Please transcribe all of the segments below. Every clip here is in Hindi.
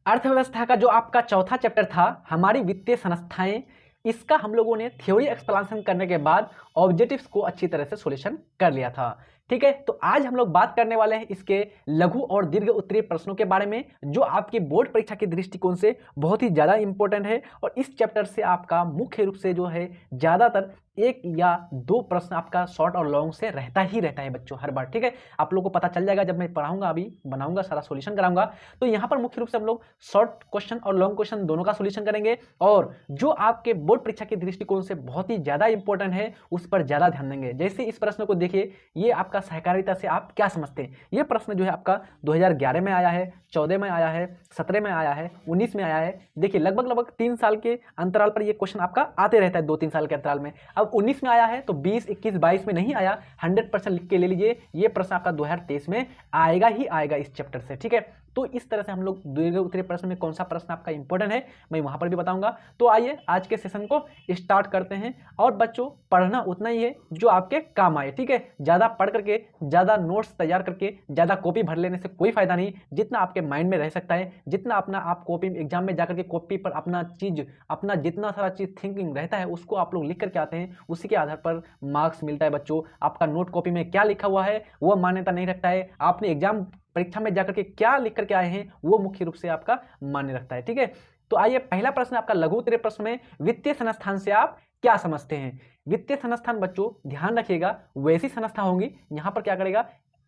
अर्थव्यवस्था का जो आपका चौथा चैप्टर था हमारी वित्तीय संस्थाएं, इसका हम लोगों ने थ्योरी एक्सप्लेनेशन करने के बाद ऑब्जेक्टिव्स को अच्छी तरह से सॉल्यूशन कर लिया था। ठीक है, तो आज हम लोग बात करने वाले हैं इसके लघु और दीर्घ उत्तरीय प्रश्नों के बारे में, जो आपकी बोर्ड परीक्षा के दृष्टिकोण से बहुत ही ज़्यादा इंपॉर्टेंट है। और इस चैप्टर से आपका मुख्य रूप से जो है ज़्यादातर एक या दो प्रश्न आपका शॉर्ट और लॉन्ग से रहता है बच्चों, हर बार। ठीक है, आप लोगों को पता चल जाएगा जब मैं पढ़ाऊंगा, अभी बनाऊंगा, सारा सॉल्यूशन कराऊंगा। तो यहाँ पर मुख्य रूप से हम लोग शॉर्ट क्वेश्चन और लॉन्ग क्वेश्चन दोनों का सॉल्यूशन करेंगे, और जो आपके बोर्ड परीक्षा के दृष्टिकोण से बहुत ही ज़्यादा इंपॉर्टेंट है उस पर ज़्यादा ध्यान देंगे। जैसे इस प्रश्न को देखिए, ये आपका सहकारिता से आप क्या समझते हैं। ये प्रश्न जो है आपका 2011 में आया है, 14 में आया है, 17 में आया है, 19 में आया है। देखिए लगभग 3 साल के अंतराल पर ये क्वेश्चन आपका आते रहता है, 2-3 साल के अंतराल में। अब 19 में आया है तो 20, 21, 22 में नहीं आया। 100% लिख के ले लीजिए, ये प्रश्न आपका 2023 में आएगा ही आएगा इस चैप्टर से। ठीक है, तो इस तरह से हम लोग दीर्घ उत्तरीय प्रश्न में कौन सा प्रश्न आपका इंपॉर्टेंट है मैं वहां पर भी बताऊंगा। तो आइए आज के सेशन को स्टार्ट करते हैं। और बच्चों पढ़ना उतना ही है जो आपके काम आए। ठीक है, ज़्यादा पढ़ करके, ज़्यादा नोट्स तैयार करके, ज़्यादा कॉपी भर लेने से कोई फायदा नहीं। जितना आपके माइंड में रह सकता है, जितना अपना आप कॉपी एग्जाम में जाकर के कॉपी पर अपना जितना सारा चीज़ थिंकिंग रहता है उसको आप लोग लिख करके आते हैं, उसी के आधार पर मार्क्स मिलता है बच्चों। आपका नोट कॉपी में क्या लिखा हुआ है वो मान्यता नहीं रखता है, आपने एग्जाम परीक्षा में जाकर के क्या लिख करके आए हैं वो मुख्य रूप से आपका मान्य रखता है। ठीक है, तो आइए पहला प्रश्न आपका लघु उत्तरीय प्रश्न में, वित्तीय संस्थान से आप क्या समझते हैं। वित्तीय संस्थान बच्चों ध्यान रखिएगा वैसी संस्था होंगी यहां पर क्या करेगा,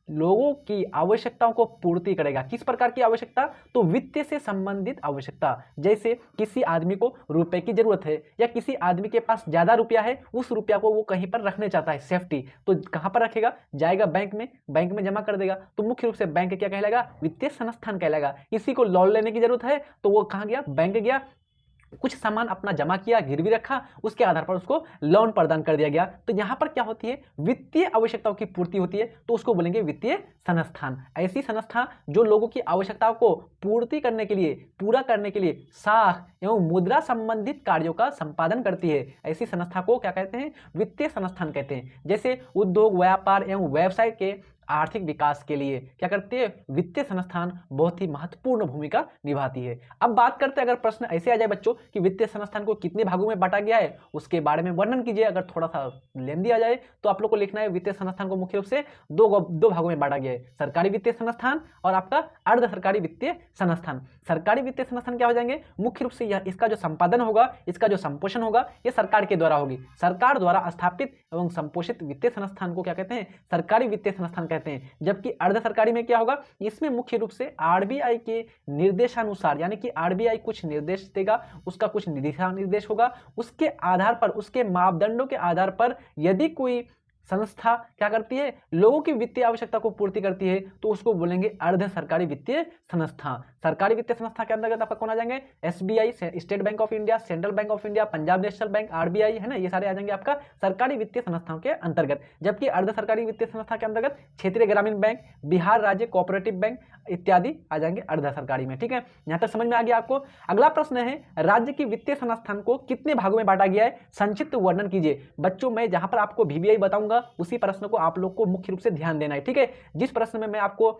लोगों की आवश्यकताओं को पूर्ति करेगा। किस प्रकार की आवश्यकता, तो वित्त से संबंधित आवश्यकता। जैसे किसी आदमी को रुपए की जरूरत है, या किसी आदमी के पास ज्यादा रुपया है, उस रुपया को वो कहीं पर रखने चाहता है, सेफ्टी, तो कहां पर रखेगा, जाएगा बैंक में जमा कर देगा। तो मुख्य रूप से बैंक क्या कहलाएगा, वित्तीय संस्थान कहलाएगा। किसी को लोन लेने की जरूरत है तो वो कहां गया, बैंक गया, कुछ सामान अपना जमा किया, गिरवी रखा, उसके आधार पर उसको लोन प्रदान कर दिया गया। तो यहां पर क्या होती है, वित्तीय आवश्यकताओं की पूर्ति होती है, तो उसको बोलेंगे वित्तीय संस्थान। ऐसी संस्था जो लोगों की आवश्यकताओं को पूर्ति करने के लिए, पूरा करने के लिए साख एवं मुद्रा संबंधित कार्यों का संपादन करती है, ऐसी संस्था को क्या कहते हैं, वित्तीय संस्थान कहते हैं। जैसे उद्योग, व्यापार एवं व्यवसाय के आर्थिक विकास के लिए क्या करती है, वित्तीय संस्थान बहुत ही महत्वपूर्ण भूमिका निभाती है। अब बात करते हैं, अगर प्रश्न ऐसे आ जाए बच्चों कि वित्तीय संस्थान को कितने भागों में बांटा गया है उसके बारे में वर्णन कीजिए। अगर थोड़ा सा लेंदी आ जाए तो आप लोग को लिखना है वित्तीय संस्थान को मुख्य रूप से दो भागों में बांटा गया है, सरकारी वित्तीय संस्थान और आपका अर्ध सरकारी वित्तीय संस्थान। सरकारी वित्तीय संस्थान क्या हो जाएंगे, मुख्य रूप से इसका जो संपादन होगा, इसका जो संपोषण होगा, ये सरकार के द्वारा होगी। सरकार द्वारा स्थापित एवं संपोषित वित्तीय संस्थान को क्या कहते हैं, सरकारी वित्तीय संस्थान कहते हैं। जबकि अर्ध सरकारी में क्या होगा, इसमें मुख्य रूप से आरबीआई के निर्देशानुसार, यानी कि आरबीआई कुछ निर्देश देगा, उसका कुछ दिशा निर्देश होगा, उसके आधार पर, उसके मापदंडों के आधार पर यदि कोई संस्था क्या करती है, लोगों की वित्तीय आवश्यकता को पूर्ति करती है, तो उसको बोलेंगे अर्ध सरकारी वित्तीय संस्था। सरकारी वित्तीय संस्था के अंतर्गत आपका कौन आ जाएंगे, SBI, state bank of India, central bank of India, Punjab national bank, RBI, है ना, ये सारे आ जाएंगे आपका सरकारी वित्तीय संस्थाओं के अंतर्गत। जबकि अर्ध सरकारी वित्तीय संस्था के अंतर्गत क्षेत्रीय ग्रामीण बैंक, बिहार राज्य कोऑपरेटिव बैंक इत्यादि आ जाएंगे अर्ध सरकारी में। ठीक है, यहां तक समझ में आ गया आपको। अगला प्रश्न है, राज्य की वित्तीय संस्थान को कितने भागों में बांटा गया है, संक्षिप्त वर्णन कीजिए। बच्चों मैं जहां पर आपको वीवीआई बताऊंगा उसी प्रश्न को आप लोग को मुख्य रूप से ध्यान देना है। ठीक है, जिस प्रश्न में मैं आपको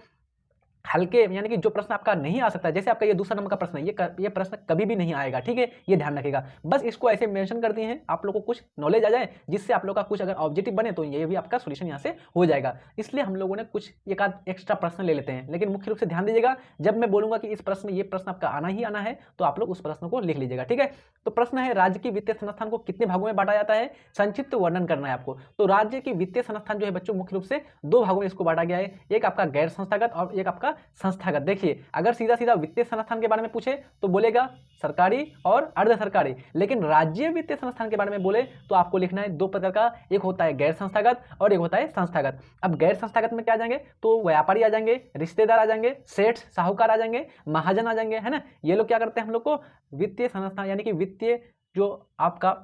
हल्के, यानी कि जो प्रश्न आपका नहीं आ सकता, जैसे आपका ये दूसरा नंबर का प्रश्न है, ये प्रश्न कभी भी नहीं आएगा। ठीक है, ये ध्यान रखिएगा। बस इसको ऐसे मेंशन कर दिए हैं आप लोग को कुछ नॉलेज आ जाए, जिससे आप लोग का कुछ अगर ऑब्जेक्टिव बने तो ये भी आपका सॉल्यूशन यहाँ से हो जाएगा। इसलिए हम लोगों ने कुछ एक आध एक्स्ट्रा प्रश्न ले लेते हैं, लेकिन मुख्य रूप से ध्यान दीजिएगा, जब मैं बोलूंगा कि इस प्रश्न में ये प्रश्न आपका आना ही आना है तो आप लोग उस प्रश्न को लिख लीजिएगा। ठीक है, तो प्रश्न है, राज्य की वित्तीय संस्थान को कितने भागों में बांटा जाता है, संक्षिप्त वर्णन करना है आपको। तो राज्य की वित्तीय संस्थान जो है बच्चों मुख्य रूप से दो भागों में इसको बांटा गया है, एक आपका गैर संस्थागत और एक आपका संस्थागत। देखिए अगर सीधा सीधा वित्तीय संस्थान के बारे में पूछे तो बोलेगा सरकारी और अर्ध सरकारी, लेकिन राज्य वित्तीय संस्थान के बारे में बोले तो आपको लिखना है दो प्रकार का, एक होता है गैर संस्थागत और एक होता है संस्थागत। अब गैर संस्थागत में क्या आ जाएंगे, तो व्यापारी आ जाएंगे, रिश्तेदार आ जाएंगे, सेठ साहूकार आ जाएंगे, महाजन आ जाएंगे, है ना। ये लोग क्या करते हैं, हम लोग को वित्तीय संस्थान यानी कि वित्तीय जो आपका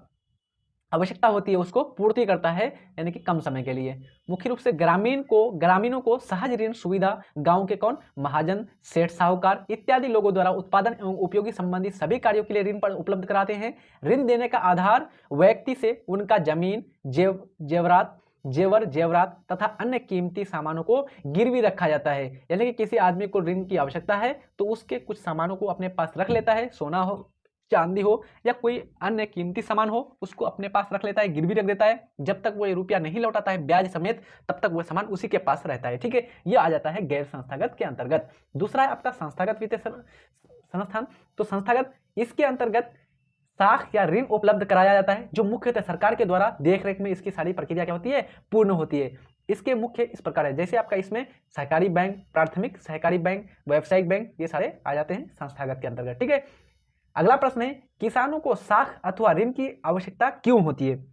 आवश्यकता होती है उसको पूर्ति करता है, यानी कि कम समय के लिए। मुख्य रूप से ग्रामीणों को सहज ऋण सुविधा गांव के कौन, महाजन, सेठ साहूकार इत्यादि लोगों द्वारा उत्पादन एवं उपयोगी संबंधी सभी कार्यों के लिए ऋण पर उपलब्ध कराते हैं। ऋण देने का आधार व्यक्ति से उनका जमीन, जेवरात जेवर जेवरात तथा अन्य कीमती सामानों को गिरवी रखा जाता है। यानी कि किसी आदमी को ऋण की आवश्यकता है तो उसके कुछ सामानों को अपने पास रख लेता है, सोना हो, चांदी हो या कोई अन्य कीमती सामान हो, उसको अपने पास रख लेता है, गिरवी रख देता है। जब तक वो ये रुपया नहीं लौटाता है ब्याज समेत, तब तक वो सामान उसी के पास रहता है। ठीक है, ये आ जाता है गैर संस्थागत के अंतर्गत। दूसरा है आपका संस्थागत वित्तीय संस्थान। तो संस्थागत, इसके अंतर्गत साख या ऋण उपलब्ध कराया जाता है, जो मुख्यतः सरकार के द्वारा देखरेख में इसकी सारी प्रक्रिया क्या होती है, पूर्ण होती है। इसके मुख्य इस प्रकार है, जैसे आपका इसमें सहकारी बैंक, प्राथमिक सहकारी बैंक, व्यावसायिक बैंक, ये सारे आ जाते हैं संस्थागत के अंतर्गत। ठीक है, अगला प्रश्न है, किसानों को साख अथवा ऋण की आवश्यकता क्यों होती है?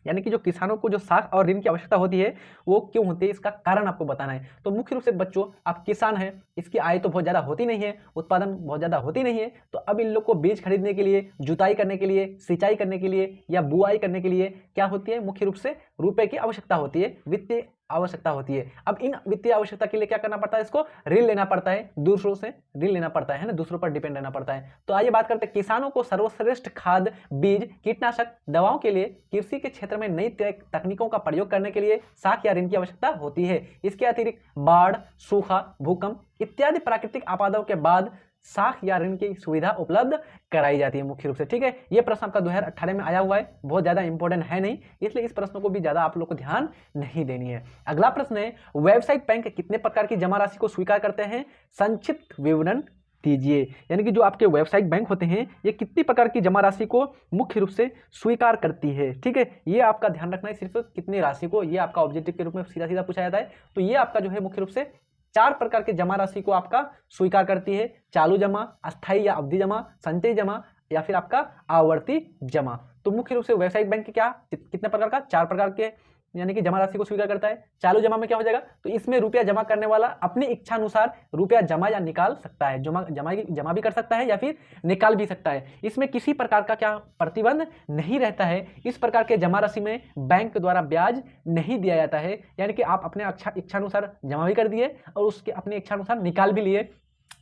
यानी कि जो किसानों को जो साख और ऋण की आवश्यकता होती है वो क्यों होती है, इसका कारण आपको बताना है। तो मुख्य रूप से बच्चों, आप किसान हैं, इसकी आय तो बहुत ज़्यादा होती नहीं है, उत्पादन बहुत ज़्यादा होती नहीं है, तो अब इन लोग को बीज खरीदने के लिए, जुताई करने के लिए, सिंचाई करने के लिए या बुआई करने के लिए क्या होती है, मुख्य रूप से रुपए की आवश्यकता होती है, वित्तीय आवश्यकता होती है। अब इन वित्तीय आवश्यकता के लिए क्या करना पड़ता है, इसको ऋण लेना पड़ता है, दूसरों से ऋण लेना पड़ता है ना, दूसरों पर डिपेंड रहना पड़ता है। तो आइए बात करते हैं, किसानों को सर्वश्रेष्ठ खाद, बीज, कीटनाशक दवाओं के लिए कृषि के क्षेत्र में नई तकनीकों का प्रयोग करने के लिए साख या ऋण की आवश्यकता होती है। इसके अतिरिक्त बाढ़, सूखा, भूकंप इत्यादि प्राकृतिक आपदाओं के बाद साख या ऋण की सुविधा उपलब्ध कराई जाती है मुख्य रूप से। ठीक है, ये प्रश्न आपका 2018 में आया हुआ है, बहुत ज्यादा इंपॉर्टेंट है नहीं, इसलिए इस प्रश्न को भी ज्यादा आप लोग को ध्यान नहीं देनी है। अगला प्रश्न है, व्यावसायिक बैंक कितने प्रकार की जमा राशि को स्वीकार करते हैं, संक्षिप्त विवरण दीजिए। यानी कि जो आपके व्यावसायिक बैंक होते हैं ये कितनी प्रकार की जमा राशि को मुख्य रूप से स्वीकार करती है। ठीक है, ये आपका ध्यान रखना है, सिर्फ कितनी राशि को, ये आपका ऑब्जेक्टिव के रूप में सीधा सीधा पूछा जाता है। तो ये आपका जो है मुख्य रूप से 4 प्रकार के जमा राशि को आपका स्वीकार करती है, चालू जमा, अस्थायी या अवधि जमा, संचयी जमा या फिर आपका आवर्ती जमा। तो मुख्य रूप से व्यावसायिक बैंक क्या कितने प्रकार का, 4 प्रकार के यानी कि जमा राशि को स्वीकार करता है। चालू जमा में क्या हो जाएगा, तो इसमें रुपया जमा करने वाला अपनी इच्छा अनुसार रुपया जमा या निकाल सकता है, जमा भी कर सकता है या फिर निकाल भी सकता है। इसमें किसी प्रकार का क्या प्रतिबंध नहीं रहता है। इस प्रकार के जमा राशि में बैंक द्वारा ब्याज नहीं दिया जाता है, यानी कि आप अपने इच्छा अनुसार जमा भी कर दिए और उसके अपनी इच्छा अनुसार निकाल भी लिए।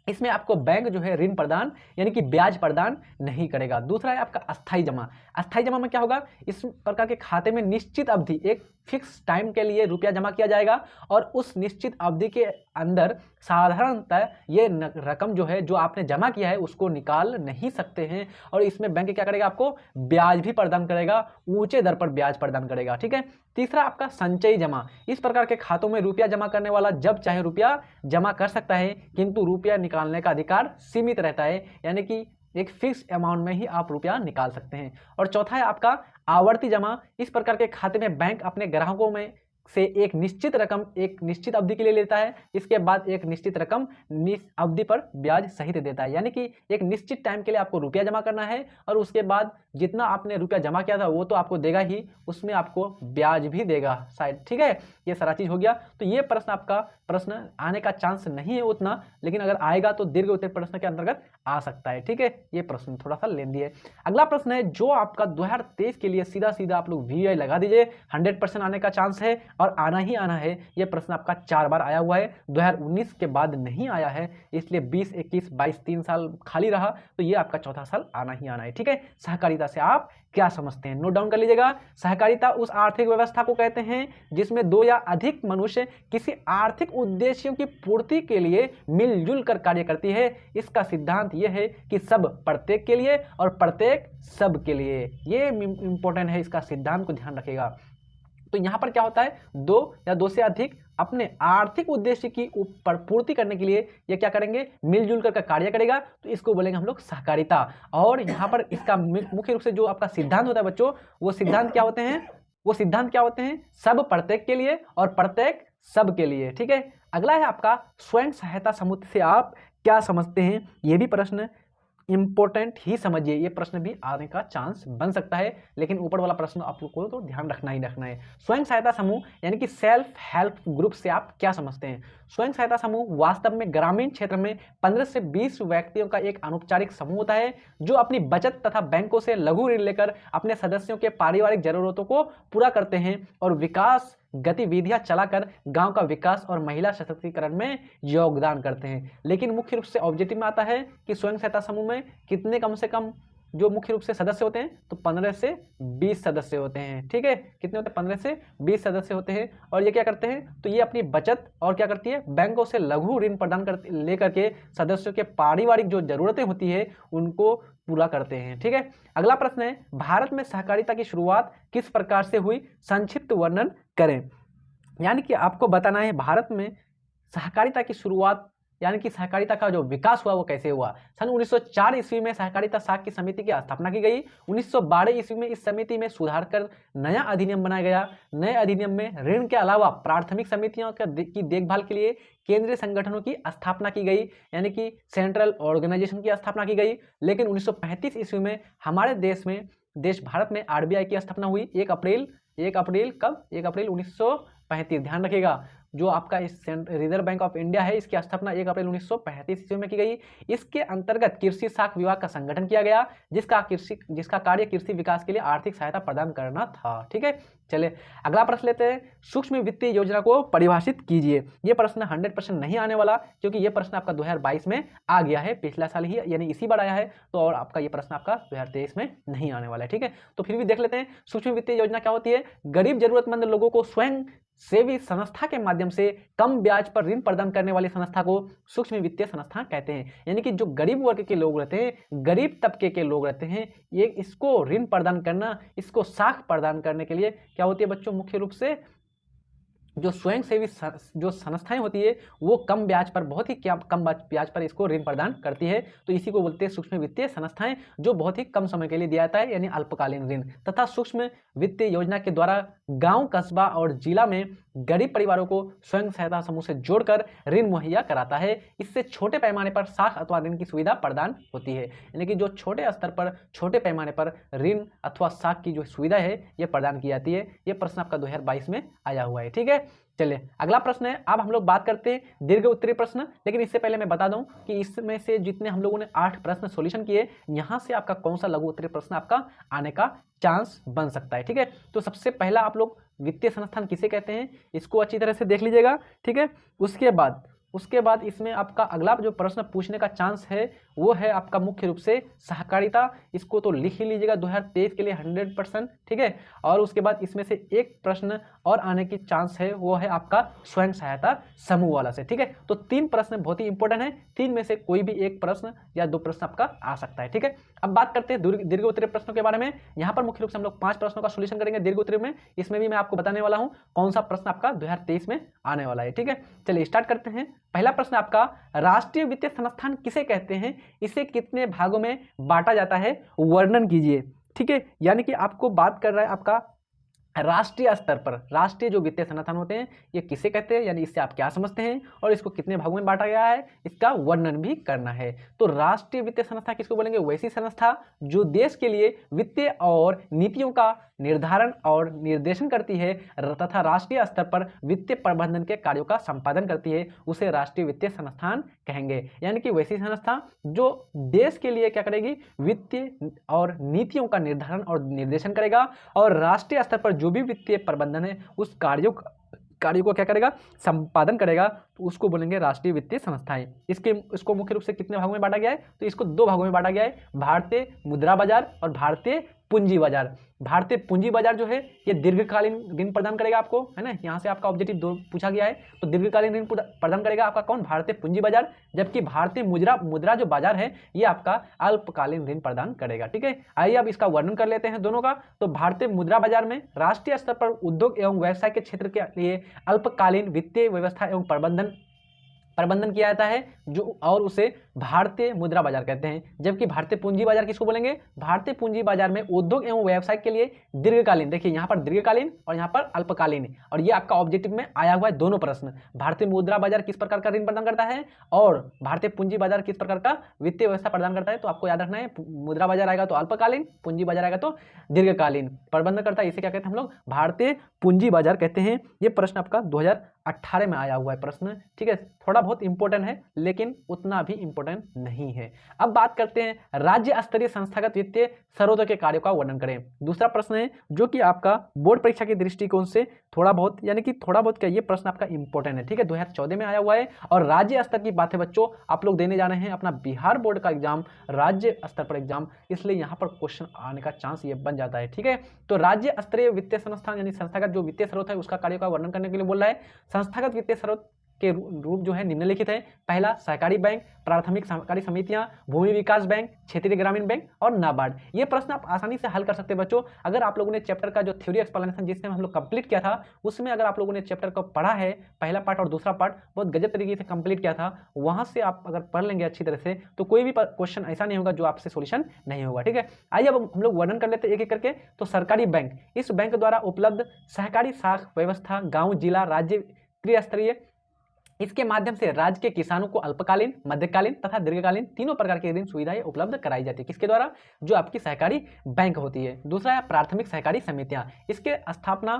इसमें आपको बैंक जो है ऋण प्रदान यानी कि ब्याज प्रदान नहीं करेगा। दूसरा है आपका अस्थायी जमा। अस्थायी जमा में क्या होगा, इस प्रकार के खाते में निश्चित अवधि, एक फिक्स टाइम के लिए रुपया जमा किया जाएगा और उस निश्चित अवधि के अंदर साधारणतः ये रकम जो है, जो आपने जमा किया है उसको निकाल नहीं सकते हैं और इसमें बैंक क्या करेगा, आपको ब्याज भी प्रदान करेगा, ऊंचे दर पर ब्याज प्रदान करेगा। ठीक है, तीसरा आपका संचयी जमा। इस प्रकार के खातों में रुपया जमा करने वाला जब चाहे रुपया जमा कर सकता है, किंतु रुपया निकालने का अधिकार सीमित रहता है, यानी कि एक फिक्स अमाउंट में ही आप रुपया निकाल सकते हैं। और चौथा है आपका आवर्ती जमा। इस प्रकार के खाते में बैंक अपने ग्राहकों में से एक निश्चित रकम एक निश्चित अवधि के लिए लेता है, इसके बाद एक निश्चित रकम अवधि पर ब्याज सहित देता है, यानी कि एक निश्चित टाइम के लिए आपको रुपया जमा करना है और उसके बाद जितना आपने रुपया जमा किया था वो तो आपको देगा ही, उसमें आपको ब्याज भी देगा शायद। ठीक है, ये सारा चीज हो गया। तो ये प्रश्न आपका प्रश्न आने का चांस नहीं है उतना, लेकिन अगर आएगा तो दीर्घ उत्तर प्रश्न के अंतर्गत आ सकता है। ठीक है, ये प्रश्न थोड़ा सा लेंदी है। अगला प्रश्न है जो आपका 2023 के लिए सीधा सीधा आप लोग VI लगा दीजिए, 100% आने का चांस है और आना ही आना है। ये प्रश्न आपका 4 बार आया हुआ है, 2019 के बाद नहीं आया है, इसलिए 20, 21, 22 3 साल खाली रहा, तो ये आपका चौथा साल आना ही आना है। ठीक है, सहकारिता से आप क्या समझते हैं, नोट डाउन कर लीजिएगा। सहकारिता उस आर्थिक व्यवस्था को कहते हैं जिसमें 2 या अधिक मनुष्य किसी आर्थिक उद्देश्यों की पूर्ति के लिए मिलजुल कर कार्य करती है। इसका सिद्धांत यह है कि सब प्रत्येक के लिए और प्रत्येक सब के लिए। ये इंपॉर्टेंट है, इसका सिद्धांत को ध्यान रखिएगा। तो यहां पर क्या होता है, 2 या 2 से अधिक अपने आर्थिक उद्देश्य की पूर्ति करने के लिए ये क्या करेंगे, मिलजुल कर कार्य करेगा, तो इसको बोलेंगे हम लोग सहकारिता। और यहाँ पर इसका मुख्य रूप से जो आपका सिद्धांत होता है बच्चों, वो सिद्धांत क्या होते हैं, सब प्रत्येक के लिए और प्रत्येक सब के लिए। ठीक है, अगला है आपका स्वयं सहायता समूह से आप क्या समझते हैं। ये भी प्रश्न इंपॉर्टेंट ही समझिए, ये प्रश्न भी आने का चांस बन सकता है, लेकिन ऊपर वाला प्रश्न आप लोग को तो ध्यान रखना ही रखना है। स्वयं सहायता समूह यानी कि सेल्फ हेल्प ग्रुप से आप क्या समझते हैं। स्वयं सहायता समूह वास्तव में ग्रामीण क्षेत्र में 15 से 20 व्यक्तियों का एक अनौपचारिक समूह होता है जो अपनी बचत तथा बैंकों से लघु ऋण लेकर अपने सदस्यों के पारिवारिक जरूरतों को पूरा करते हैं और विकास गतिविधियां चलाकर गांव का विकास और महिला सशक्तिकरण में योगदान करते हैं। लेकिन मुख्य रूप से ऑब्जेक्टिव में आता है कि स्वयं सहायता समूह में कितने कम से कम जो मुख्य रूप से सदस्य होते हैं, तो 15 से 20 सदस्य होते हैं। ठीक है, कितने होते हैं? 15 से 20 सदस्य होते हैं। और ये क्या करते हैं? तो ये अपनी बचत और क्या करती है? बैंकों से लघु ऋण प्रदान करती लेकर के सदस्यों के पारिवारिक जो जरूरतें होती है उनको पूरा करते हैं। ठीक है, अगला प्रश्न है, भारत में सहकारिता की शुरुआत किस प्रकार से हुई? संक्षिप्त वर्णन करें। यानी कि आपको बताना है भारत में सहकारिता की शुरुआत यानी कि सहकारिता का जो विकास हुआ वो कैसे हुआ। सन 1904 ईस्वी में सहकारिता साख की समिति की स्थापना की गई। 1912 ईस्वी में इस समिति में सुधार कर नया अधिनियम बनाया गया। नए अधिनियम में ऋण के अलावा प्राथमिक समितियों की देखभाल के लिए केंद्रीय संगठनों की स्थापना की गई, यानी कि सेंट्रल ऑर्गेनाइजेशन की स्थापना की गई। लेकिन 1935 ईस्वी में हमारे देश भारत में आरबीआई की स्थापना हुई। 1 अप्रैल कब? 1 अप्रैल 1935। ध्यान रखिएगा, जो आपका रिजर्व बैंक ऑफ इंडिया है इसकी स्थापना 1 अप्रैल 1935 ईस्वी में की गई। इसके अंतर्गत कृषि साख विभाग का संगठन किया गया, जिसका कार्य कृषि विकास के लिए आर्थिक सहायता प्रदान करना था। ठीक है, चलिए अगला प्रश्न लेते हैं, सूक्ष्म वित्तीय योजना को परिभाषित कीजिए। ये प्रश्न 100% नहीं आने वाला, क्योंकि ये प्रश्न आपका 2022 में आ गया है, पिछला साल ही यानी इसी बार आया है, तो और आपका ये प्रश्न आपका 2023 में नहीं आने वाला है। ठीक है, तो फिर भी देख लेते हैं सूक्ष्म वित्तीय योजना क्या होती है। गरीब जरूरतमंद लोगों को स्वयं सेवी संस्था के माध्यम से कम ब्याज पर ऋण प्रदान करने वाली संस्था को सूक्ष्म वित्तीय संस्था कहते हैं। यानी कि जो गरीब वर्ग के लोग रहते हैं, गरीब तबके के लोग रहते हैं, ये इसको ऋण प्रदान करना, इसको साख प्रदान करने के लिए क्या होती है बच्चों? मुख्य रूप से जो स्वयंसेवी जो संस्थाएं होती है वो कम ब्याज पर, बहुत ही कम ब्याज पर इसको ऋण प्रदान करती है। तो इसी को बोलते हैं सूक्ष्म वित्तीय संस्थाएं, जो बहुत ही कम समय के लिए दिया जाता है, यानी अल्पकालीन ऋण। तथा सूक्ष्म वित्तीय योजना के द्वारा गांव, कस्बा और जिला में गरीब परिवारों को स्वयं सहायता समूह से जोड़कर ऋण मुहैया कराता है। इससे छोटे पैमाने पर साख अथवा ऋण की सुविधा प्रदान होती है। यानी कि जो छोटे स्तर पर, छोटे पैमाने पर ऋण अथवा साख की जो सुविधा है ये प्रदान की जाती है। ये प्रश्न आपका 2022 में आया हुआ है। ठीक है, चलिए अगला प्रश्न है, अब हम लोग बात करते हैं दीर्घ उत्तरीय प्रश्न। लेकिन इससे पहले मैं बता दूं कि इसमें से जितने हम लोगों ने 8 प्रश्न सॉल्यूशन किए, यहां से आपका कौन सा लघु उत्तरीय प्रश्न आपका आने का चांस बन सकता है। ठीक है, तो सबसे पहला आप लोग वित्तीय संस्थान किसे कहते हैं इसको अच्छी तरह से देख लीजिएगा। ठीक है, उसके बाद इसमें आपका अगला जो प्रश्न पूछने का चांस है वो है आपका मुख्य रूप से सहकारिता। इसको तो लिख ही लीजिएगा 2023 के लिए 100%। ठीक है, और उसके बाद इसमें से एक प्रश्न और आने की चांस है, वो है आपका स्वयं सहायता समूह वाला से। ठीक है, तो 3 प्रश्न बहुत ही इंपॉर्टेंट है, 3 में से कोई भी एक प्रश्न या 2 प्रश्न आपका आ सकता है। ठीक है, अब बात करते हैं दीर्घ उत्तरीय प्रश्नों के बारे में। यहाँ पर मुख्य रूप से हम लोग 5 प्रश्नों का सोल्यूशन करेंगे दीर्घ उत्तरीय में। इसमें भी मैं आपको बताने वाला हूँ कौन सा प्रश्न आपका 2023 में आने वाला है। ठीक है, चलिए स्टार्ट करते हैं। पहला प्रश्न आपका, राष्ट्रीय वित्तीय संस्थान किसे कहते हैं? इसे कितने भागों में बांटा जाता है? वर्णन कीजिए। ठीक है, यानी कि आपको बात कर रहा है आपका राष्ट्रीय स्तर पर राष्ट्रीय जो वित्तीय संस्थान होते हैं ये किसे कहते हैं, यानी इससे आप क्या समझते हैं और इसको कितने भागों में बांटा गया है, इसका वर्णन भी करना है। तो राष्ट्रीय वित्तीय संस्था किसको बोलेंगे? वैसी संस्था जो देश के लिए वित्तीय और नीतियों का निर्धारण और निर्देशन करती है तथा राष्ट्रीय स्तर पर वित्तीय प्रबंधन के कार्यों का संपादन करती है, उसे राष्ट्रीय वित्तीय संस्थान कहेंगे। यानी कि वैसी संस्था जो देश के लिए क्या करेगी? वित्तीय और नीतियों का निर्धारण और निर्देशन करेगा, और राष्ट्रीय स्तर पर जो भी वित्तीय प्रबंधन है उस कार्यों को क्या करेगा? संपादन करेगा, तो उसको बोलेंगे राष्ट्रीय वित्तीय संस्थाएं। इसको मुख्य रूप से कितने भागों में बांटा गया है? तो इसको 2 भागों में बांटा गया है, भारतीय मुद्रा बाजार और भारतीय पूंजी बाजार। भारतीय पूंजी बाजार जो है ये दीर्घकालीन ऋण प्रदान करेगा आपको, है ना, यहाँ से आपका ऑब्जेक्टिव 2 पूछा गया है, तो दीर्घकालीन ऋण प्रदान करेगा आपका कौन? भारतीय पूंजी बाजार। जबकि भारतीय मुद्रा जो बाजार है ये आपका अल्पकालीन ऋण प्रदान करेगा। ठीक है, आइए अब इसका वर्णन कर लेते हैं दोनों का। तो भारतीय मुद्रा बाजार में राष्ट्रीय स्तर पर उद्योग एवं व्यवसाय के क्षेत्र के लिए अल्पकालीन वित्तीय व्यवस्था एवं प्रबंधन किया जाता है, जो और उसे भारतीय मुद्रा बाजार कहते हैं। जबकि भारतीय पूंजी बाजार किसको बोलेंगे? भारतीय पूंजी बाजार में उद्योग एवं व्यवसाय के लिए दीर्घकालीन, देखिए यहाँ पर दीर्घकालीन और यहाँ पर अल्पकालीन, और ये आपका ऑब्जेक्टिव में आया हुआ है दोनों प्रश्न। भारतीय मुद्रा बाजार किस प्रकार का ऋण प्रदान करता है और भारतीय पूंजी बाजार किस प्रकार का वित्तीय व्यवस्था प्रदान करता है। तो आपको याद रखना है, मुद्रा बाजार आएगा तो अल्पकालीन, पूंजी बाजार आएगा तो दीर्घकालीन प्रबंधन करता है, इसे क्या कहते हैं हम लोग? भारतीय पूंजी बाजार कहते हैं। ये प्रश्न आपका 2018 में आया हुआ है प्रश्न, ठीक है। थोड़ा बहुत इंपॉर्टेंट है लेकिन उतना भी इंपॉर्टेंट नहीं है। अब बात करते हैं राज्य स्तरीय संस्थागत वित्तीय स्रोतों के कार्यों का वर्णन करें। दूसरा प्रश्न है जो कि आपका बोर्ड परीक्षा के दृष्टिकोण से थोड़ा बहुत, यानी कि थोड़ा बहुत क्या, ये प्रश्न आपका इंपॉर्टेंट है, ठीक है। 2014 में आया हुआ है और राज्य स्तर की बात है बच्चों, आप लोग देने जा रहे हैं अपना बिहार बोर्ड का एग्जाम, राज्य स्तर पर एग्जाम, इसलिए यहाँ पर क्वेश्चन आने का चांस ये बन जाता है, ठीक है। तो राज्य स्तरीय वित्तीय संस्थान यानी संस्थागत जो वित्तीय स्रोत है उसका कार्यों का वर्णन करने के लिए बोल रहा है। संस्थागत वित्तीय स्रोत के रूप जो है निम्नलिखित है। पहला, सहकारी बैंक, प्राथमिक सहकारी समितियां, भूमि विकास बैंक, क्षेत्रीय ग्रामीण बैंक और नाबार्ड। ये प्रश्न आप आसानी से हल कर सकते हैं बच्चों। अगर आप लोगों ने चैप्टर का जो थ्योरी एक्सप्लेनेशन जिसमें हम लोग कंप्लीट किया था, उसमें अगर आप लोगों ने चैप्टर को पढ़ा है, पहला पार्ट और दूसरा पार्ट बहुत गजब तरीके से कंप्लीट किया था, वहां से आप अगर पढ़ लेंगे अच्छी तरह से तो कोई भी क्वेश्चन ऐसा नहीं होगा जो आपसे सोल्यूशन नहीं होगा, ठीक है। आइए अब हम लोग वर्णन कर लेते हैं एक एक करके। तो सरकारी बैंक, इस बैंक द्वारा उपलब्ध सहकारी साख व्यवस्था गांव, जिला, राज्य, त्रिस्तरीय, इसके माध्यम से राज्य के किसानों को अल्पकालीन, मध्यकालीन तथा दीर्घकालीन तीनों प्रकार की ऋण सुविधाएं उपलब्ध कराई जाती है। किसके द्वारा? जो आपकी सहकारी बैंक होती है। दूसरा है प्राथमिक सहकारी समितियां, इसके स्थापना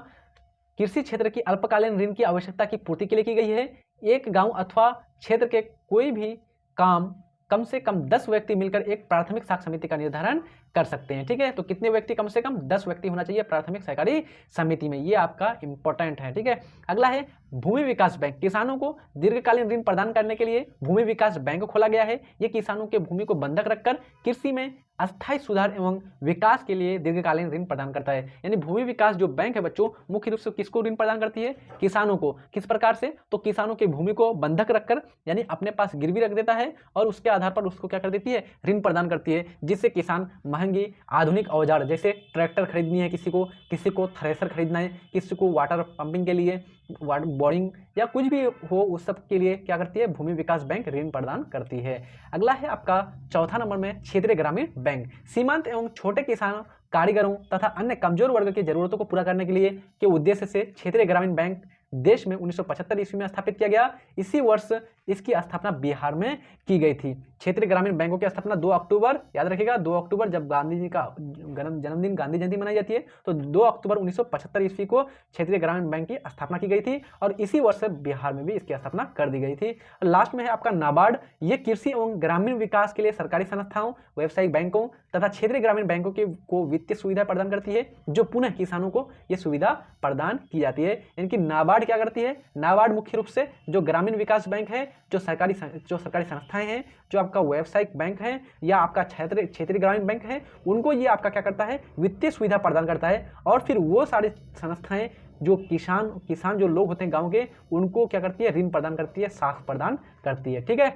कृषि क्षेत्र की अल्पकालीन ऋण की आवश्यकता की पूर्ति के लिए की गई है। एक गांव अथवा क्षेत्र के कोई भी काम कम से कम 10 व्यक्ति मिलकर एक प्राथमिक साख समिति का निर्धारण कर सकते हैं, ठीक है। तो कितने व्यक्ति? कम से कम 10 व्यक्ति होना चाहिए प्राथमिक सहकारी समिति में, ये आपका इंपॉर्टेंट है, ठीक है। अगला है भूमि विकास बैंक, किसानों को दीर्घकालीन ऋण प्रदान करने के लिए भूमि विकास बैंक खोला गया है। ये किसानों के भूमि को बंधक रखकर कृषि में अस्थायी सुधार एवं विकास के लिए दीर्घकालीन ऋण प्रदान करता है। यानी भूमि विकास जो बैंक है बच्चों, मुख्य रूप से किसको ऋण प्रदान करती है? किसानों को। किस प्रकार से? तो किसानों की भूमि को बंधक रखकर, यानी अपने पास गिरवी रख देता है और उसके आधार पर उसको क्या कर देती है? ऋण प्रदान करती है, जिससे किसान महंगी आधुनिक औजार जैसे ट्रैक्टर खरीदनी है किसी को थ्रेसर खरीदना है, किसी को वाटर पंपिंग के लिए बोरिंग या कुछ भी हो, उस सब के लिए क्या करती है? भूमि विकास बैंक ऋण प्रदान करती है। अगला है आपका चौथा नंबर में क्षेत्रीय ग्रामीण बैंक, सीमांत एवं छोटे किसानों, कारीगरों तथा अन्य कमजोर वर्ग की जरूरतों को पूरा करने के लिए के उद्देश्य से क्षेत्रीय ग्रामीण बैंक देश में 1975 ईस्वी में स्थापित किया गया। इसी वर्ष इसकी स्थापना बिहार में की गई थी। क्षेत्रीय ग्रामीण बैंकों की स्थापना 2 अक्टूबर, याद रखिएगा 2 अक्टूबर जब गांधी जी का जन्मदिन, गांधी जयंती मनाई जाती है, तो 2 अक्टूबर 1975 ईस्वी को क्षेत्रीय ग्रामीण बैंक की स्थापना की गई थी और इसी वर्ष बिहार में भी इसकी स्थापना कर दी गई थी। लास्ट में है आपका नाबार्ड, ये कृषि एवं ग्रामीण विकास के लिए सरकारी संस्थाओं, व्यावसायिक बैंकों तथा क्षेत्रीय ग्रामीण बैंकों को वित्तीय सुविधा प्रदान करती है, जो पुनः किसानों को यह सुविधा प्रदान की जाती है। इनकी नाबार्ड क्या करती है? नाबार्ड मुख्य रूप से जो ग्रामीण विकास बैंक है, जो सरकारी संस्थाएं हैं, जो आपका व्यावसायिक बैंक है या आपका क्षेत्रीय ग्रामीण बैंक है, उनको ये आपका क्या करता है? वित्तीय सुविधा प्रदान करता है। और फिर वो सारी संस्थाएं जो किसान जो लोग होते हैं गांव के, उनको क्या करती है? ऋण प्रदान करती है, साख प्रदान करती है, ठीक है।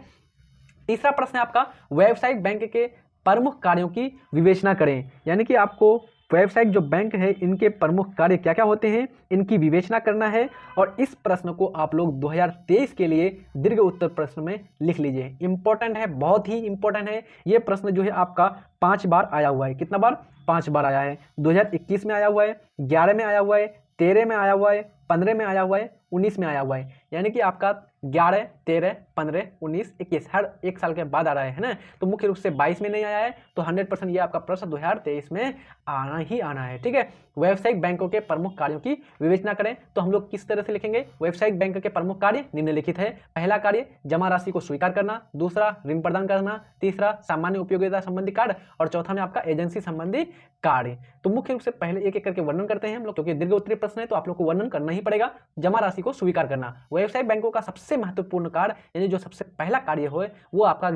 तीसरा प्रश्न है आपका व्यावसायिक बैंक के प्रमुख कार्यों की विवेचना करें, यानी कि आपको व्यावसायिक जो बैंक है इनके प्रमुख कार्य क्या क्या होते हैं, इनकी विवेचना करना है। और इस प्रश्न को आप लोग 2023 के लिए दीर्घ उत्तर प्रश्न में लिख लीजिए। इंपॉर्टेंट है, बहुत ही इंपॉर्टेंट है। ये प्रश्न जो है आपका 5 बार आया हुआ है। कितना बार? 5 बार आया है। 2021 में आया हुआ है, 11 में आया हुआ है, 13 में आया हुआ है, 15 में आया हुआ है, 19 में आया हुआ है। यानी कि आपका 11, 13, 15, 19, 21 हर एक साल के बाद आ रहा है ना। तो मुख्य रूप से 22 में नहीं आया है, तो 100% ये आपका प्रश्न 2023 में आना ही आना है, ठीक है। व्यावसायिक बैंकों के प्रमुख कार्यों की विवेचना करें तो हम लोग किस तरह से लिखेंगे? व्यावसायिक बैंक के प्रमुख कार्य निम्नलिखित है। पहला कार्य जमा राशि को स्वीकार करना, दूसरा ऋण प्रदान करना, तीसरा सामान्य उपयोगिता संबंधी कार्य और चौथा में आपका एजेंसी संबंधी कार्य। तो मुख्य रूप से पहले एक एक करके वर्णन करते हैं हम लोग, क्योंकि दीर्घ उत्तरीय प्रश्न है तो आप लोग को वर्णन करना ही पड़ेगा। जमा राशि को स्वीकार करना, व्यवसायिक बैंकों का सबसे महत्वपूर्ण कार्य, यानी जो सबसे पहला कार्य हो वो आपका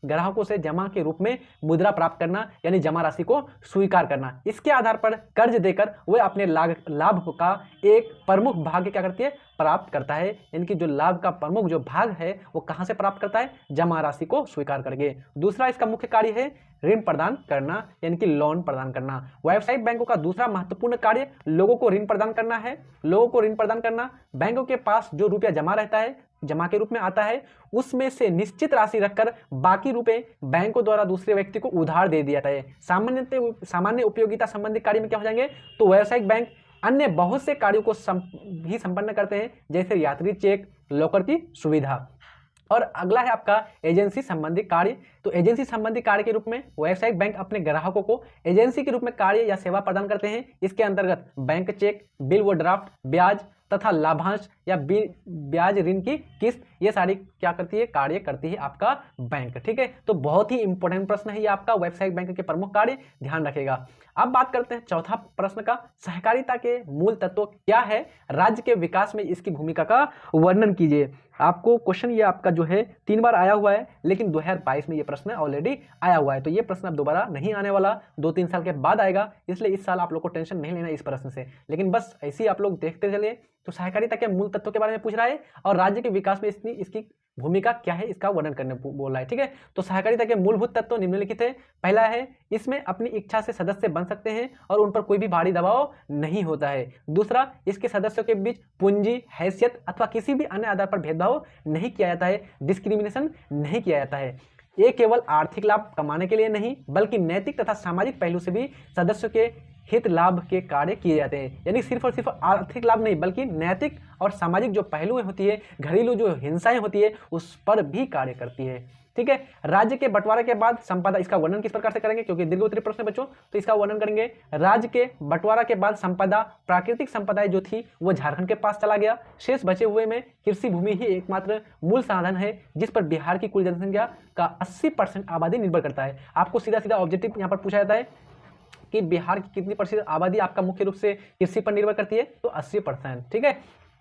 ग्राहकों से जमा के रूप में मुद्रा प्राप्त करना, यानी जमा राशि को स्वीकार करना। इसके आधार पर कर्ज देकर वह अपने लाभ का एक प्रमुख भाग क्या करती है? प्राप्त करता है। यानी कि जो लाभ का प्रमुख जो भाग है वो कहां से प्राप्त करता है? जमा राशि को स्वीकार करके। दूसरा इसका मुख्य कार्य है ऋण प्रदान करना, यानी कि लोन प्रदान करना। व्यावसायिक बैंकों का दूसरा महत्वपूर्ण कार्य लोगों को ऋण प्रदान करना है। लोगों को ऋण प्रदान करना, बैंकों के पास जो रुपया जमा रहता है, जमा के रूप में आता है, उसमें से निश्चित राशि रखकर बाकी रुपए बैंकों द्वारा दूसरे व्यक्ति को उधार दे दिया जाता है। सामान्य उपयोगिता संबंधी कार्य में क्या हो जाएंगे? तो व्यावसायिक बैंक अन्य बहुत से कार्यों को भी संपन्न करते हैं, जैसे यात्री चेक, लॉकर की सुविधा। और अगला है आपका एजेंसी संबंधी कार्य। तो एजेंसी संबंधी कार्य के रूप में व्यावसायिक बैंक अपने ग्राहकों को एजेंसी के रूप में कार्य या सेवा प्रदान करते हैं। इसके अंतर्गत बैंक चेक, बिल व ड्राफ्ट, ब्याज, तथा लाभांश या ब्याज ऋण की किस्त, ये सारी क्या करती है, कार्य करती है आपका बैंक। ठीक है, तो बहुत ही इंपॉर्टेंट प्रश्न है ये आपका, व्यावसायिक बैंक के प्रमुख कार्य ध्यान रखेगा। अब बात करते हैं चौथा प्रश्न का, सहकारिता के मूल तत्व क्या है, राज्य के विकास में इसकी भूमिका का वर्णन कीजिए। आपको क्वेश्चन ये आपका जो है 3 बार आया हुआ है, लेकिन 2022 में ये प्रश्न ऑलरेडी आया हुआ है, तो ये प्रश्न अब दोबारा नहीं आने वाला, 2-3 साल के बाद आएगा, इसलिए इस साल आप लोग को टेंशन नहीं लेना इस प्रश्न से, लेकिन बस ऐसे ही आप लोग देखते चलिए। तो सहकारिता के मूल तत्व के बारे में पूछ रहा है और राज्य के विकास में इसकी भूमिका क्या है, इसका वर्णन करने बोल रहा है। ठीक है, तो सहकारिता के मूलभूत तत्व निम्नलिखित है। पहला है, इसमें अपनी इच्छा से सदस्य बन सकते हैं और उन पर कोई भी भारी दबाव नहीं होता है। दूसरा, इसके सदस्यों के बीच पूंजी, हैसियत अथवा किसी भी अन्य आधार पर भेदभाव नहीं किया जाता है, डिस्क्रिमिनेशन नहीं किया जाता है। ये केवल आर्थिक लाभ कमाने के लिए नहीं, बल्कि नैतिक तथा सामाजिक पहलू से भी सदस्यों के हित लाभ के कार्य किए जाते हैं। यानी सिर्फ और सिर्फ आर्थिक लाभ नहीं, बल्कि नैतिक और सामाजिक जो पहलू होती है, घरेलू जो हिंसाएं होती है, उस पर भी कार्य करती है। ठीक है, राज्य के बंटवारे के बाद संपदा, इसका वर्णन किस प्रकार से करेंगे, क्योंकि दीर्घ उत्तरीय प्रश्न बच्चों, तो इसका वर्णन करेंगे। राज्य के बंटवारा के बाद संपदा, प्राकृतिक संपदा जो थी वो झारखंड के पास चला गया। शेष बचे हुए में कृषि भूमि ही एकमात्र मूल साधन है, जिस पर बिहार की कुल जनसंख्या का 80% आबादी निर्भर करता है। आपको सीधा सीधा ऑब्जेक्टिव यहाँ पर पूछा जाता है कि बिहार की कितनी % आबादी आपका मुख्य रूप से कृषि पर निर्भर करती है, तो 80%। ठीक है,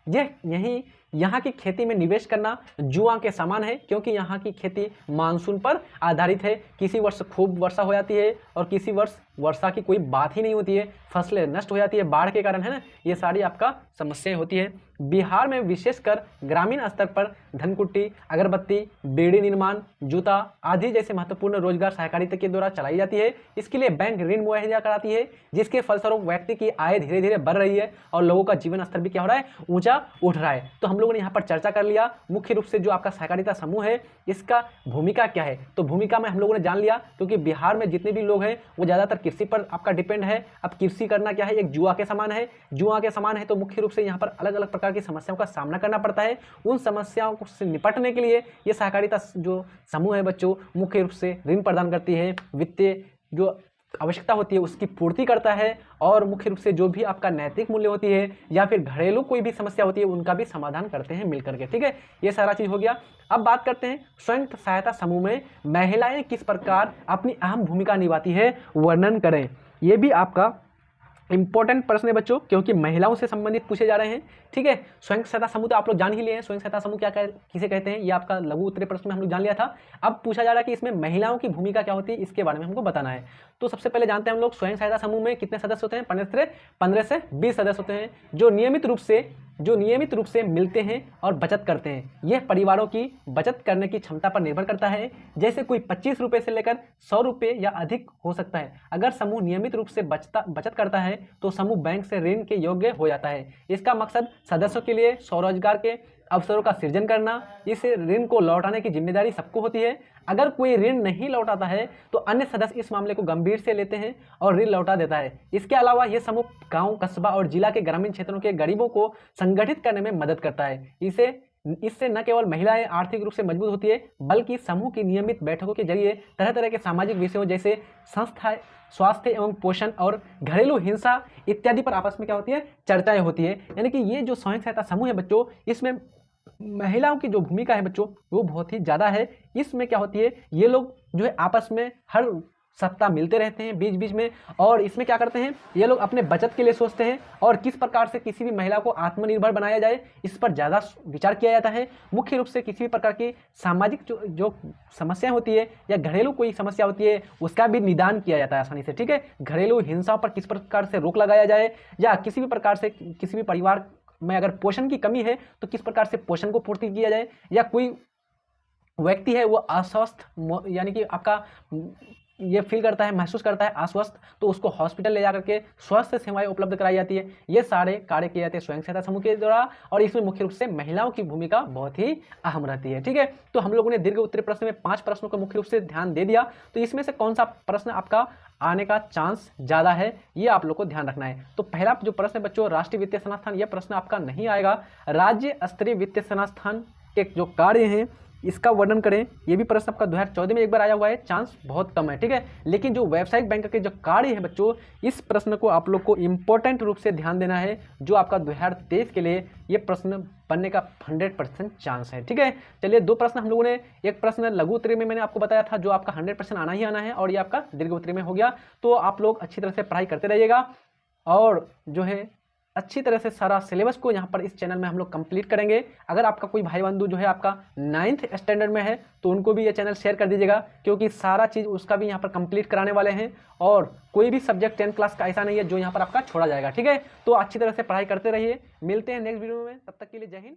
यही यहाँ की खेती में निवेश करना जुआ के समान है, क्योंकि यहाँ की खेती मानसून पर आधारित है। किसी वर्ष खूब वर्षा हो जाती है और किसी वर्ष वर्षा की कोई बात ही नहीं होती है, फसलें नष्ट हो जाती है बाढ़ के कारण, है ना, ये सारी आपका समस्याएं होती है। बिहार में विशेषकर ग्रामीण स्तर पर धनकुट्टी, अगरबत्ती, बेड़ी निर्माण, जूता आदि जैसे महत्वपूर्ण रोजगार सहकारिता के द्वारा चलाई जाती है। इसके लिए बैंक ऋण मुहैया कराती है, जिसके फलस्वरूप व्यक्ति की आय धीरे धीरे बढ़ रही है और लोगों का जीवन स्तर भी क्या हो रहा है, ऊंचा उठ रहा है। तो हम लोगों ने यहाँ पर चर्चा कर लिया मुख्य रूप से जो आपका सहकारिता समूह है, इसका भूमिका क्या है। तो भूमिका में हम लोगों ने जान लिया, क्योंकि बिहार में जितने भी लोग हैं वो ज़्यादातर कृषि पर आपका डिपेंड है। अब कृषि करना क्या है, एक जुआ के समान है। जुआ के समान है तो मुख्य रूप से यहाँ पर अलग अलग प्रकार की समस्याओं का सामना करना पड़ता है। उन समस्याओं से निपटने के लिए ये सहकारिता जो समूह है बच्चों, मुख्य रूप से ऋण प्रदान करती है, वित्तीय जो आवश्यकता होती है उसकी पूर्ति करता है, और मुख्य रूप से जो भी आपका नैतिक मूल्य होती है या फिर घरेलू कोई भी समस्या होती है उनका भी समाधान करते हैं मिलकर के। ठीक है, ये सारा चीज़ हो गया। अब बात करते हैं स्वयं सहायता समूह में महिलाएं किस प्रकार अपनी अहम भूमिका निभाती है, वर्णन करें। ये भी आपका इंपॉर्टेंट प्रश्न है बच्चों, क्योंकि महिलाओं से संबंधित पूछे जा रहे हैं। ठीक है, स्वयं सहायता समूह तो आप लोग जान ही लिए हैं, स्वयं सहायता समूह किसे कहते हैं, ये आपका लघु उत्तरीय प्रश्न में हम लोग जान लिया था। अब पूछा जा रहा है कि इसमें महिलाओं की भूमिका क्या होती है, इसके बारे में हमको बताना है। तो सबसे पहले जानते हैं हम लोग स्वयं सहायता समूह में कितने सदस्य होते हैं, 15 से 20 सदस्य होते हैं, जो नियमित रूप से मिलते हैं और बचत करते हैं। यह परिवारों की बचत करने की क्षमता पर निर्भर करता है, जैसे कोई 25 रुपये से लेकर 100 रुपये या अधिक हो सकता है। अगर समूह नियमित रूप से बचत करता है तो समूह बैंक से ऋण के योग्य हो जाता है। इसका मकसद सदस्यों के लिए स्वरोजगार के अवसरों का सृजन करना, इस ऋण को लौटाने की जिम्मेदारी सबको होती है। अगर कोई ऋण नहीं लौटाता है तो अन्य सदस्य इस मामले को गंभीर से लेते हैं और ऋण लौटा देता है। इसके अलावा यह समूह गांव, कस्बा और जिला के ग्रामीण क्षेत्रों के गरीबों को संगठित करने में मदद करता है। इससे न केवल महिलाएं आर्थिक रूप से मजबूत होती है, बल्कि समूह की नियमित बैठकों के जरिए तरह तरह के सामाजिक विषयों जैसे संस्था, स्वास्थ्य एवं पोषण और घरेलू हिंसा इत्यादि पर आपस में क्या होती है, चर्चाएं होती है। यानी कि ये जो स्वयं सहायता समूह है बच्चों, इसमें महिलाओं की जो भूमिका है बच्चों वो बहुत ही ज़्यादा है। इसमें क्या होती है, ये लोग जो है आपस में हर सप्ताह मिलते रहते हैं बीच बीच में, और इसमें क्या करते हैं, ये लोग अपने बचत के लिए सोचते हैं और किस प्रकार से किसी भी महिला को आत्मनिर्भर बनाया जाए इस पर ज़्यादा विचार किया जाता है। मुख्य रूप से किसी भी प्रकार की सामाजिक जो समस्या होती है या घरेलू कोई समस्या होती है उसका भी निदान किया जाता है आसानी से। ठीक है, घरेलू हिंसा पर किस प्रकार से रोक लगाया जाए, या किसी भी प्रकार से किसी भी परिवार में अगर पोषण की कमी है तो किस प्रकार से पोषण को पूर्ति किया जाए, या कोई व्यक्ति है वो अस्वस्थ यानी कि आपका ये फील करता है, महसूस करता है अस्वस्थ, तो उसको हॉस्पिटल ले जाकर के स्वास्थ्य सेवाएं उपलब्ध कराई जाती है। ये सारे कार्य किए जाते हैं स्वयं सहायता समूह के द्वारा, और इसमें मुख्य रूप से महिलाओं की भूमिका बहुत ही अहम रहती है। ठीक है, तो हम लोगों ने दीर्घ उत्तरीय प्रश्न में 5 प्रश्नों को मुख्य रूप से ध्यान दे दिया। तो इसमें से कौन सा प्रश्न आपका आने का चांस ज़्यादा है, ये आप लोग को ध्यान रखना है। तो पहला जो प्रश्न है बच्चों, राष्ट्रीय वित्तीय संस्थान, यह प्रश्न आपका नहीं आएगा। राज्य स्तरीय वित्तीय संस्थान के जो कार्य हैं इसका वर्णन करें। ये भी प्रश्न आपका 2014 में एक बार आया हुआ है, चांस बहुत कम है, ठीक है। लेकिन जो व्यावसायिक बैंक के जो कार्य है बच्चों, इस प्रश्न को आप लोग को इंपॉर्टेंट रूप से ध्यान देना है, जो आपका 2023 के लिए ये प्रश्न बनने का 100% चांस है, ठीक है। चलिए 2 प्रश्न हम लोगों ने, एक प्रश्न लघु उत्तरीय में मैंने आपको बताया था जो आपका 100% आना ही आना है, और ये आपका दीर्घ उत्तरीय में हो गया। तो आप लोग अच्छी तरह से पढ़ाई करते रहिएगा, और जो है अच्छी तरह से सारा सिलेबस को यहाँ पर इस चैनल में हम लोग कंप्लीट करेंगे। अगर आपका कोई भाई बंधु जो है आपका 9th स्टैंडर्ड में है तो उनको भी ये चैनल शेयर कर दीजिएगा, क्योंकि सारा चीज़ उसका भी यहाँ पर कंप्लीट कराने वाले हैं, और कोई भी सब्जेक्ट 10th क्लास का ऐसा नहीं है जो यहाँ पर आपका छोड़ा जाएगा, ठीक है। तो अच्छी तरह से पढ़ाई करते रहिए, मिलते हैं नेक्स्ट वीडियो में, तब तक के लिए जय हिंद।